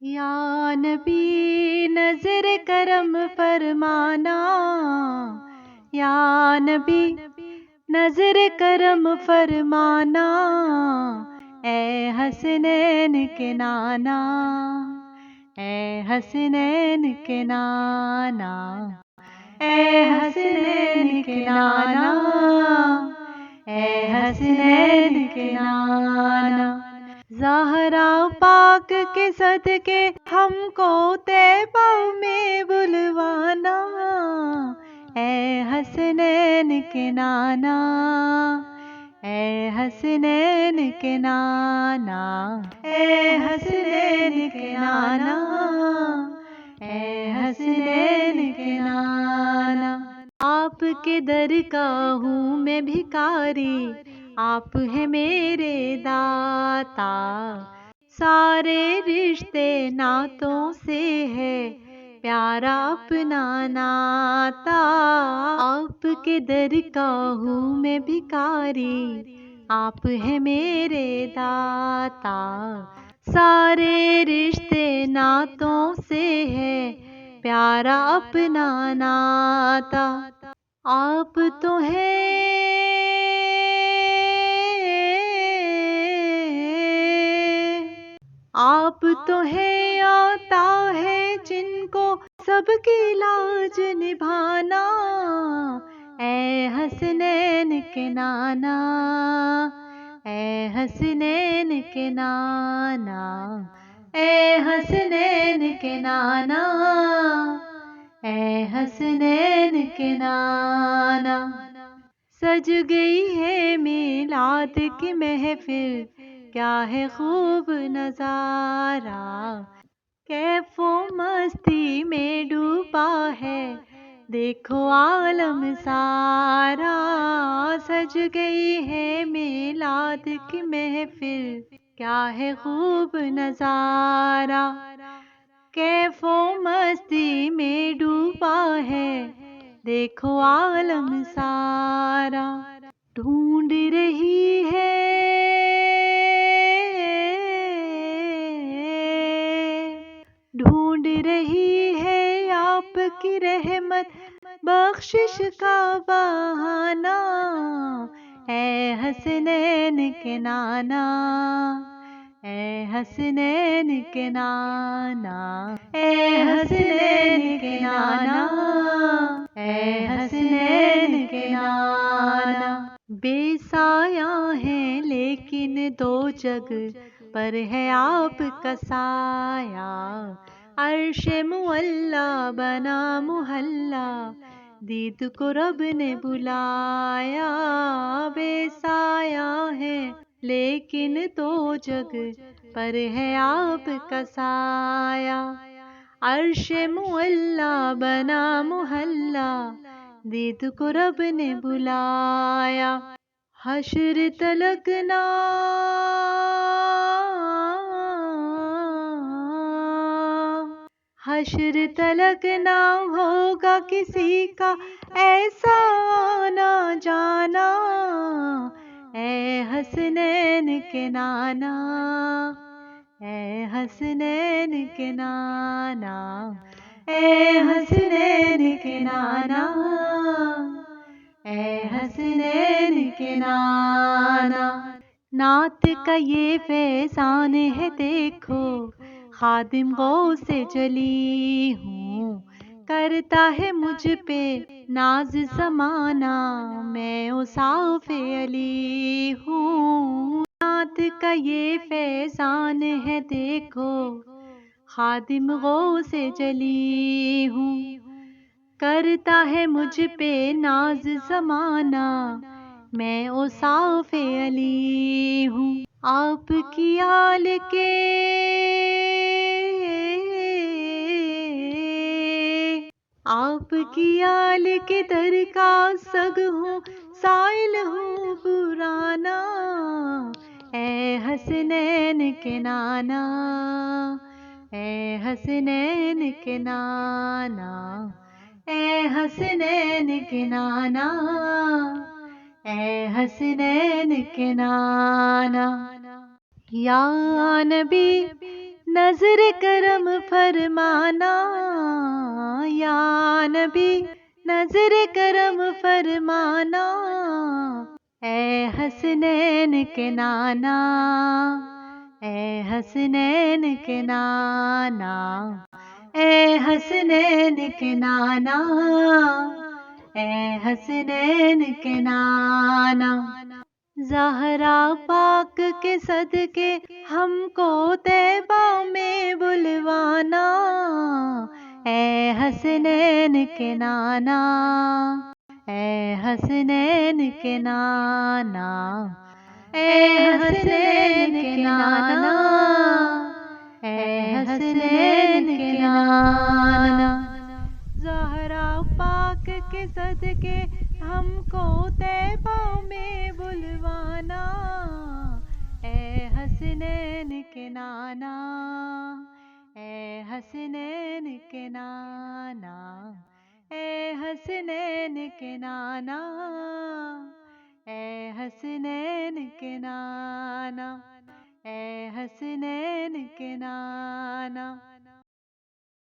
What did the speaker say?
یا نبی نظر کرم فرمانا، یا نبی نظر کرم فرمانا، اے حسنین کے نانا، اے حسنین کے نانا، اے حسنین کے نانا، اے حسنین کے نانا۔ زہرا پاک کے صدقے ہم کو طیبہ میں بلوانا، اے حسنین کے نانا، اے حسنین کے نانا، اے حسنین کے نانا، اے حسنین کے نانا۔ آپ کے درگاہ ہوں میں بھکاری، آپ ہیں میرے داتا، سارے رشتے ناتوں سے ہے پیارا اپنا ناتا۔ آپ کے درگاہ ہوں میں بھکاری، آپ ہیں میرے داتا، سارے رشتے ناتوں سے ہے پیارا اپنا ناتا۔ آپ تو ہیں آپ تو ہے آتا ہے جن کو سب کی لاج نبھانا، اے حسنین کے نانا، اے حسنین کے نانا، اے حسنین کے نانا، اے حسنین کے نانا۔ سج گئی ہے میلاد کی محفل، کیا ہے خوب نظارہ، کیف و مستی میں ڈوبا ہے دیکھو عالم سارا۔ سج گئی ہے میلاد کی محفل، کیا ہے خوب نظارہ، کیف و مستی میں ڈوبا ہے دیکھو عالم سارا۔ ڈھونڈ رہی ہے ڈھونڈ رہی ہے آپ کی رحمت بخشش کا بہانہ، اے حسنین کے نانا، اے حسنین کے نانا، اے حسنین کے نانا، اے حسنین کے نانا۔ بے سایہ ہیں لیکن دو جگ پر ہے آپ کا سایہ، عرش معلی بنا محلہ دید کو رب نے بلایا۔ بے سایہ ہے لیکن دو جگ پر ہے آپ کا سایہ، عرش معلی بنا محلہ دید کو رب نے بلایا۔ حشر تلک نہ حشر تلک نہ ہوگا کسی کا ایسا آنا جانا، اے حسنین کے نانا، اے حسنین کے نانا، اے حسنین کے نانا، اے حسنین کے نانا۔ نعت کا یہ فیضان ہے دیکھو، خادم غوث جلی ہوں، کرتا ہے مجھ پہ ناز زمانہ، میں اوصاف علی ہوں۔ نعت کا یہ فیضان ہے دیکھو، خادم غوث جلی ہوں، کرتا ہے مجھ پہ ناز زمانہ، میں اوصاف علی ہوں۔ آپ کی آل کے آپ کی آل کے در کا سگ ہوں، سائل ہوں پرانا، اے حسنین کے نانا، اے حسنین کے نانا، اے حسنین کے نانا، اے حسنین کے نانا۔ یا نبی نظر کرم فرمانا یا نبی، نظر کرم فرمانا، اے حسنین کے نانا، اے حسنین کے نانا، اے حسنین کے نانا، اے حسنین کے نانا۔ زہرا پاک کے صدقے ہم کو طیبہ میں بلوانا، اے حسنین کے نانا، اے حسنین کے نانا، اے حسنین کے نانا، اے حسنین کے نانا۔ زہرا پاک کے صدقے ہم کو طیبہ میں بلوانا، اے حسنین کے نانا، اے حسنین کے نانا، اے حسنین کے نانا، اے حسنین کے نانا، اے حسنین کے نانا۔